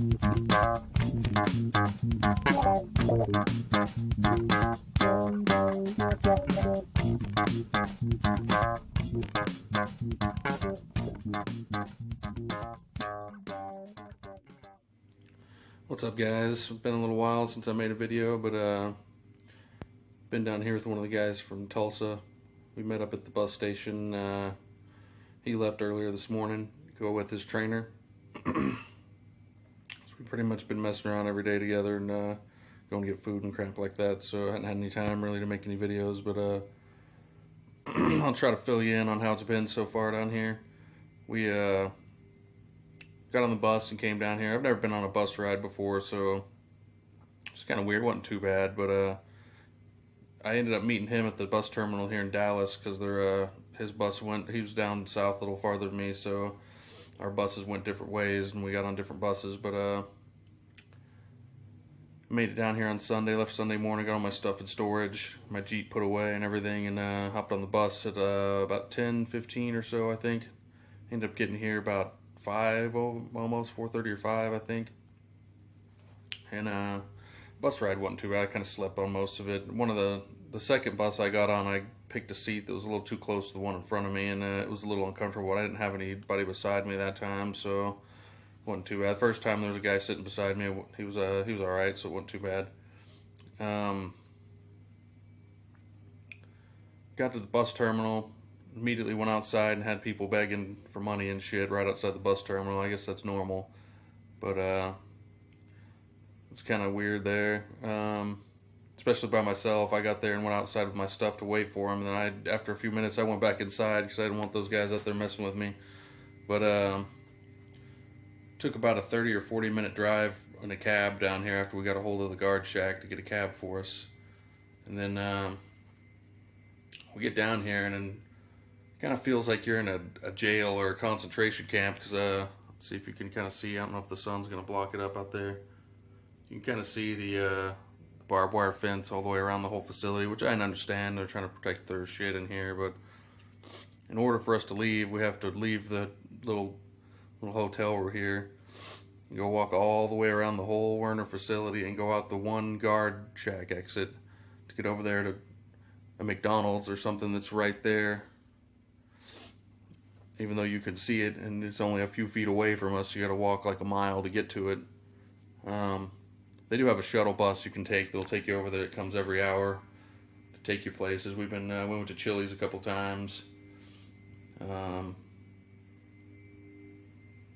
What's up, guys? It's been a little while since I made a video, but been down here with one of the guys from Tulsa. We met up at the bus station. He left earlier this morning to go with his trainer. So we've pretty much been messing around every day together and going to get food and crap like that. So I hadn't had any time really to make any videos, but I'll try to fill you in on how it's been so far down here. We got on the bus and came down here. I've never been on a bus ride before, so it's kind of weird. It wasn't too bad, but I ended up meeting him at the bus terminal here in Dallas because his bus he was down south a little farther than me, so our buses went different ways and we got on different buses. But made it down here on Sunday, left Sunday morning, got all my stuff in storage, my Jeep put away and everything, and hopped on the bus at about 10:15 or so, I think. Ended up getting here about 5, almost 4:30 or 5, I think. And bus ride wasn't too bad. I kind of slept on most of it. One of the second bus I got on, I picked a seat that was a little too close to the one in front of me, and it was a little uncomfortable. I didn't have anybody beside me that time, so it wasn't too bad. First time there was a guy sitting beside me. He was all right, so it wasn't too bad. Got to the bus terminal. Immediately went outside and had people begging for money and shit right outside the bus terminal. I guess that's normal, but it's kind of weird there, especially by myself. I got there and went outside with my stuff to wait for him, and then after a few minutes I went back inside because I didn't want those guys out there messing with me. But took about a 30 or 40 minute drive in a cab down here after we got a hold of the guard shack to get a cab for us. And then we get down here, and then kind of feels like you're in a jail or a concentration camp, because let's see if you can kind of see. I don't know if the sun's going to block it up out there. You can kind of see the barbed wire fence all the way around the whole facility, which I understand. They're trying to protect their shit in here, but in order for us to leave, we have to leave the little hotel we're here, go walk all the way around the whole Werner facility and go out the one guard shack exit to get over there to a McDonald's or something that's right there. Even though you can see it and it's only a few feet away from us, you got to walk like a mile to get to it. They do have a shuttle bus you can take. They'll take you over there. It comes every hour to take you places. We went to Chili's a couple times.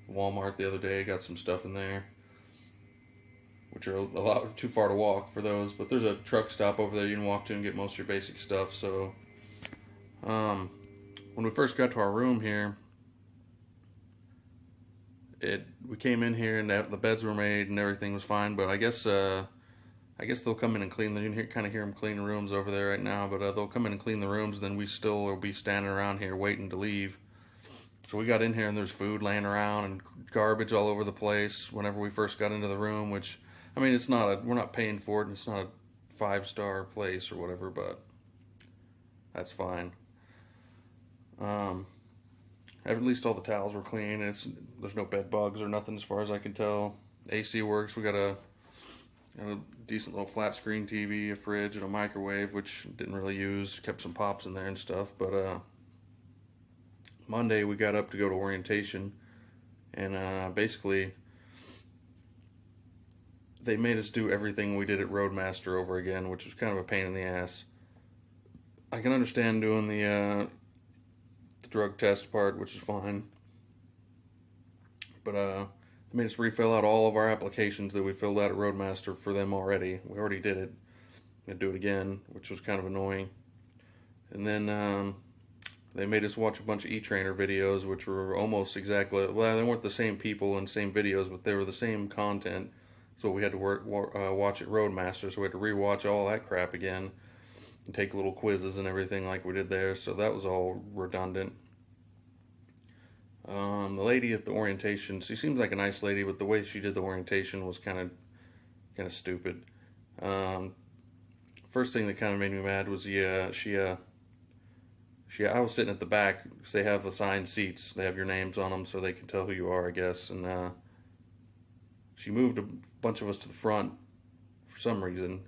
Walmart the other day, got some stuff in there, which are a lot too far to walk for those. But there's a truck stop over there you can walk to and get most of your basic stuff. So when we first got to our room here, we came in here and the beds were made and everything was fine. But I guess they'll come in and clean. You can kind of hear them cleaning rooms over there right now. But they'll come in and clean the rooms. Then we still will be standing around here waiting to leave. So we got in here and there's food laying around and garbage all over the place. Whenever we first got into the room, which I mean, we're not paying for it, and it's not a 5-star place or whatever, but that's fine. At least all the towels were clean. There's no bed bugs or nothing as far as I can tell. AC works. We got a decent little flat screen TV, a fridge, and a microwave, which didn't really use. Kept some pops in there and stuff. But Monday we got up to go to orientation, and basically they made us do everything we did at Roadmaster over again, which was kind of a pain in the ass. I can understand doing the drug test part, which is fine, but they made us refill out all of our applications that we filled out at Roadmaster for them already. We already did it. We had to do it again, which was kind of annoying. And then they made us watch a bunch of E-Trainer videos, which were almost exactly, well, they weren't the same people and same videos, but they were the same content. So we had to watch at Roadmaster, so we had to rewatch all that crap again and take little quizzes and everything like we did there. So that was all redundant. The lady at the orientation, she seems like a nice lady, but the way she did the orientation was kind of stupid. First thing that kind of made me mad was I was sitting at the back because they have assigned seats. They have your names on them so they can tell who you are, I guess. And she moved a bunch of us to the front for some reason.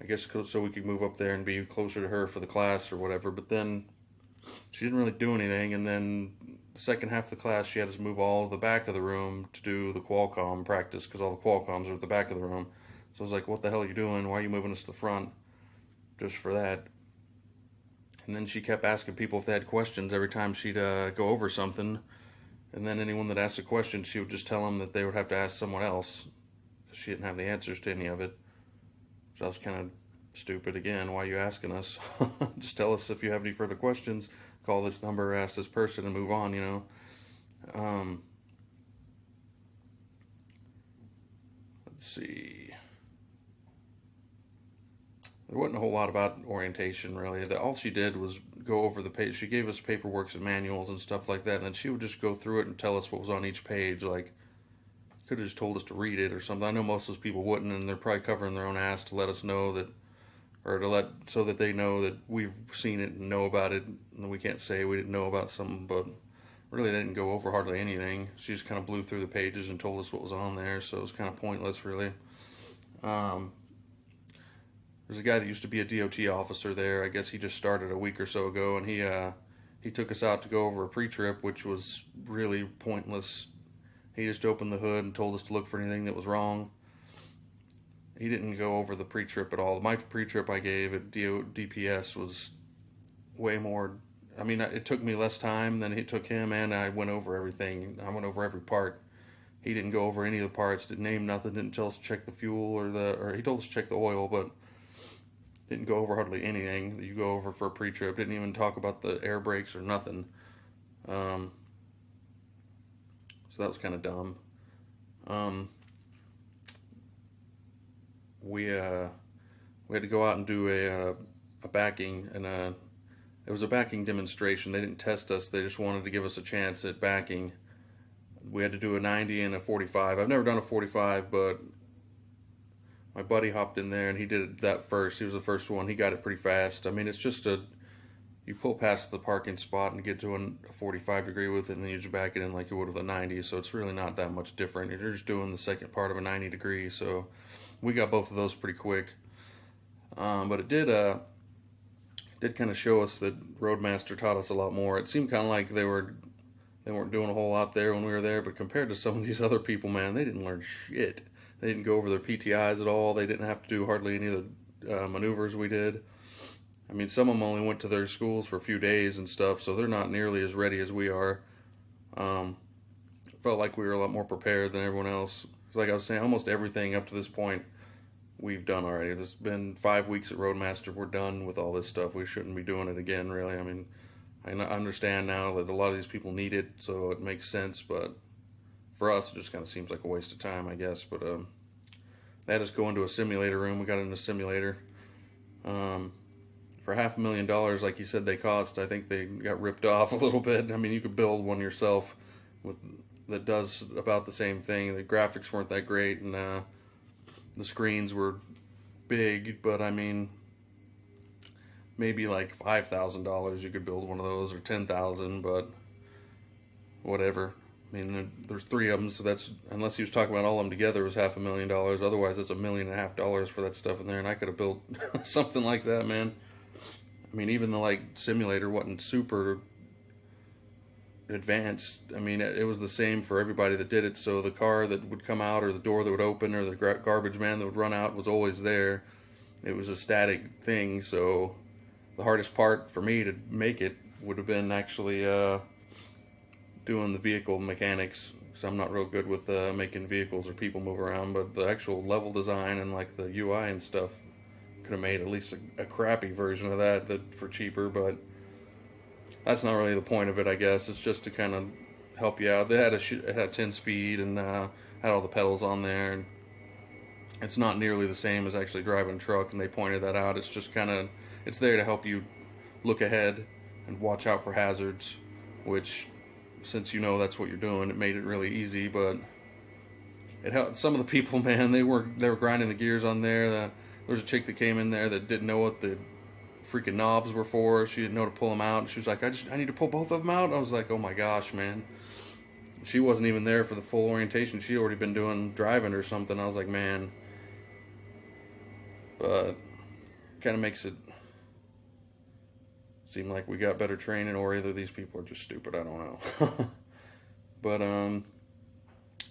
I guess so we could move up there and be closer to her for the class or whatever. But then she didn't really do anything. And then the second half of the class, she had us move all to the back of the room to do the Qualcomm practice because all the Qualcomms are at the back of the room. So I was like, what the hell are you doing? Why are you moving us to the front just for that? And then she kept asking people if they had questions every time she'd go over something. And then anyone that asked a question, she would just tell them that they would have to ask someone else because she didn't have the answers to any of it. So I was kind of stupid again. Why are you asking us? Just tell us if you have any further questions. Call this number, ask this person, and move on, you know. Let's see. There wasn't a whole lot about orientation, really. All she did was go over the page. She gave us paperwork and manuals and stuff like that, and then she would just go through it and tell us what was on each page. Like, could have just told us to read it or something. I know most of those people wouldn't, and they're probably covering their own ass to let us know that, or so that they know that we've seen it and know about it, and we can't say we didn't know about something, but really they didn't go over hardly anything. She just kind of blew through the pages and told us what was on there, so it was kind of pointless, really. There's a guy that used to be a DOT officer there. I guess he just started a week or so ago, and he took us out to go over a pre-trip, which was really pointless. He just opened the hood and told us to look for anything that was wrong. He didn't go over the pre-trip at all. My pre-trip I gave at DPS was way more. I mean, it took me less time than it took him, and I went over everything. I went over every part. He didn't go over any of the parts, didn't name nothing, didn't tell us to check the fuel or he told us to check the oil, but didn't go over hardly anything that you go over for a pre-trip. Didn't even talk about the air brakes or nothing. So that was kind of dumb. We had to go out and do a backing, and it was a backing demonstration. They didn't test us. They just wanted to give us a chance at backing. We had to do a 90 and a 45. I've never done a 45, but my buddy hopped in there and he did that first. He was the first one. He got it pretty fast. I mean, it's just you pull past the parking spot and get to a 45 degree with it, and then you just back it in like you would with a 90. So it's really not that much different. You're just doing the second part of a 90 degree. So we got both of those pretty quick. But it did kind of show us that Roadmaster taught us a lot more. It seemed kind of like they weren't doing a whole lot there when we were there, but compared to some of these other people, man, they didn't learn shit. They didn't go over their PTIs at all. They didn't have to do hardly any of the maneuvers we did. I mean, some of them only went to their schools for a few days and stuff, so they're not nearly as ready as we are. Felt like we were a lot more prepared than everyone else. It's like I was saying, almost everything up to this point we've done already. It's been 5 weeks at Roadmaster. We're done with all this stuff. We shouldn't be doing it again, really. I mean, I understand now that a lot of these people need it, so it makes sense, but for us, it just kind of seems like a waste of time, I guess. But they had us go into a simulator room. We got in a simulator. For $500,000, like you said, they cost. I think they got ripped off a little bit. I mean, you could build one yourself that does about the same thing. The graphics weren't that great, and the screens were big, but I mean, maybe like $5,000 you could build one of those, or $10,000, but whatever. I mean, there's 3 of them, so that's, unless he was talking about all of them together, it was $500,000. Otherwise, that's $1.5 million for that stuff in there, and I could have built something like that, man. I mean, even the simulator wasn't super advanced. I mean, it was the same for everybody that did it. So the car that would come out, or the door that would open, or the garbage man that would run out was always there. It was a static thing. So the hardest part for me to make it would have been actually doing the vehicle mechanics, because I'm not real good with making vehicles or people move around. But the actual level design and like the UI and stuff, could have made at least a crappy version of that for cheaper. But that's not really the point of it, I guess. It's just to kind of help you out. They had it had 10 speed and had all the pedals on there, and it's not nearly the same as actually driving a truck, and they pointed that out. It's just kind of, it's there to help you look ahead and watch out for hazards, which, since you know that's what you're doing, it made it really easy. But it helped some of the people, man. They were grinding the gears on there. There was a chick that came in there that didn't know what the freaking knobs were for. She didn't know to pull them out. She was like, I need to pull both of them out. I was like, oh my gosh, man. she wasn't even there for the full orientation. She'd already been driving or something. I was like, man. But kind of makes it seem like we got better training, or either these people are just stupid. I don't know. But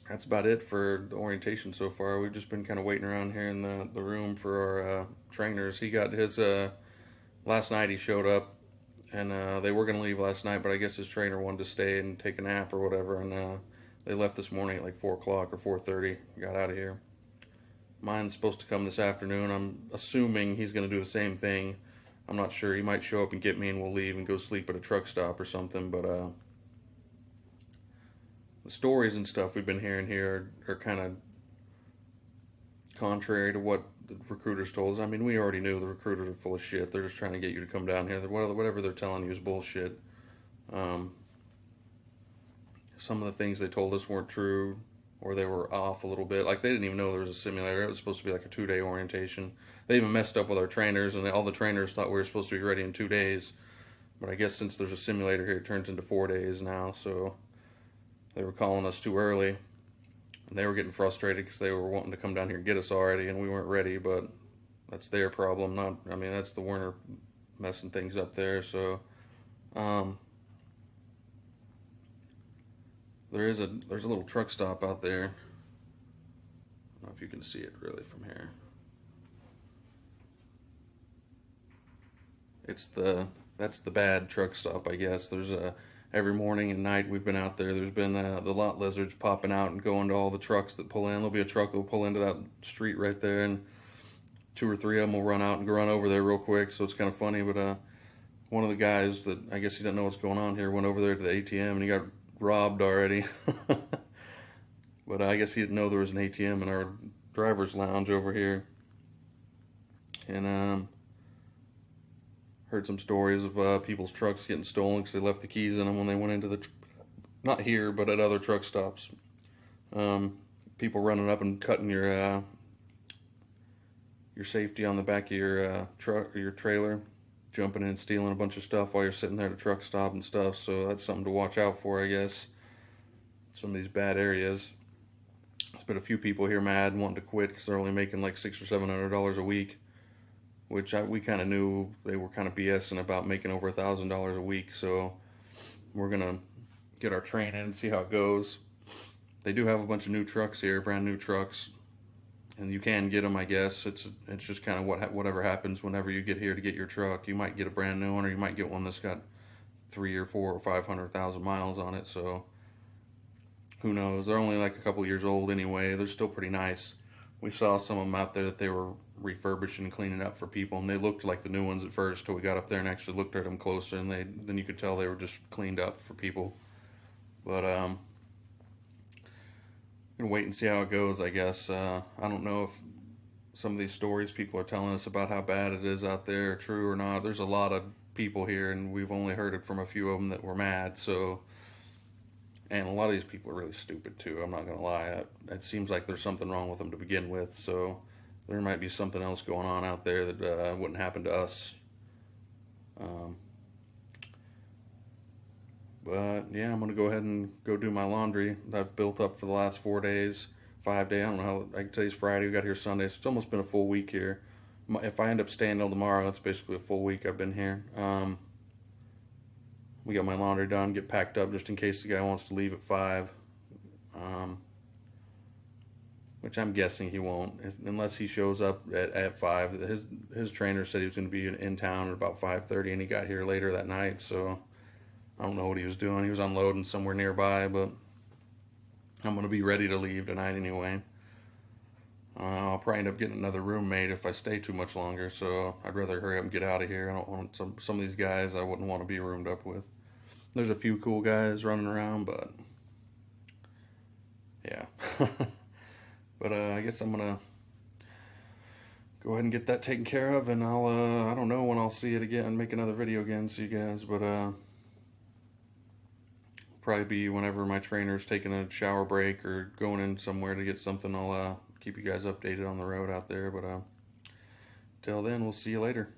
that's about it for the orientation so far. We've just been kind of waiting around here in the room for our trainers. He got his last night. He showed up, and they were gonna leave last night, but I guess his trainer wanted to stay and take a nap or whatever, and they left this morning at like 4 o'clock or 4:30. Got out of here. Mine's supposed to come this afternoon. I'm assuming he's gonna do the same thing. I'm not sure. He might show up and get me, and we'll leave and go sleep at a truck stop or something. But the stories and stuff we've been hearing here are kind of contrary to what the recruiters told us. I mean, we already knew the recruiters are full of shit. They're just trying to get you to come down here. Whatever they're telling you is bullshit. Some of the things they told us weren't true, or they were off a little bit. Like, they didn't even know there was a simulator. It was supposed to be like a 2-day orientation. They even messed up with our trainers, and all the trainers thought we were supposed to be ready in 2 days. But I guess since there's a simulator here, it turns into 4 days now, so they were calling us too early. And they were getting frustrated because they were wanting to come down here and get us already, and we weren't ready, but that's their problem. I mean, that's the Werner messing things up there, so there's a little truck stop out there. I don't know if you can see it really from here. That's the bad truck stop, I guess. There's every morning and night we've been out there. There's been the lot lizards popping out and going to all the trucks that pull in. There'll be a truck that will pull into that street right there, and 2 or 3 of them will run out and run over there real quick. So it's kind of funny. But one of the guys that, I guess he didn't know what's going on here, went over there to the ATM and he got robbed already. But I guess he didn't know there was an ATM in our driver's lounge over here. And heard some stories of people's trucks getting stolen because they left the keys in them when they went into not here, but at other truck stops. People running up and cutting your safety on the back of your truck or your trailer, jumping in and stealing a bunch of stuff while you're sitting there at a truck stop and stuff. So that's something to watch out for, I guess. Some of these bad areas. There's been a few people here mad and wanting to quit because they're only making like $600 or $700 a week, which we kind of knew they were kind of BSing about making over $1,000 a week. So we're gonna get our training and see how it goes. They do have a bunch of new trucks here, brand new trucks, and you can get them, I guess. It's just kind of whatever happens whenever you get here to get your truck. You might get a brand new one, or you might get one that's got 3 or 4 or 500,000 miles on it. So who knows? They're only like a couple years old anyway. They're still pretty nice. We saw some of them out there that they were refurbishing and cleaning up for people, and they looked like the new ones at first till we got up there and actually looked at them closer, and then you could tell they were just cleaned up for people. But gonna wait and see how it goes, I guess. I don't know if some of these stories people are telling us about how bad it is out there are true or not. There's a lot of people here, and we've only heard it from a few of them that were mad. So, and a lot of these people are really stupid too. I'm not gonna lie. It seems like there's something wrong with them to begin with. So there might be something else going on out there that wouldn't happen to us. But yeah, I'm gonna go ahead and go do my laundry that I've built up for the last 4 days, 5 days. I don't know how. I can today's Friday. We got here Sunday, so it's almost been a full week here. If I end up staying till tomorrow, that's basically a full week I've been here. We got my laundry done, get packed up just in case the guy wants to leave at 5. Which I'm guessing he won't, unless he shows up at 5. His trainer said he was going to be in town at about 5:30, and he got here later that night. So I don't know what he was doing. He was unloading somewhere nearby, but I'm going to be ready to leave tonight anyway. I'll probably end up getting another roommate if I stay too much longer, so I'd rather hurry up and get out of here. I don't want some of these guys I wouldn't want to be roomed up with. There's a few cool guys running around, but yeah. But I guess I'm going to go ahead and get that taken care of, and I don't know when I'll see it again, make another video again, see you guys, but probably be whenever my trainer's taking a shower break or going in somewhere to get something. I'll keep you guys updated on the road out there, but till then, we'll see you later.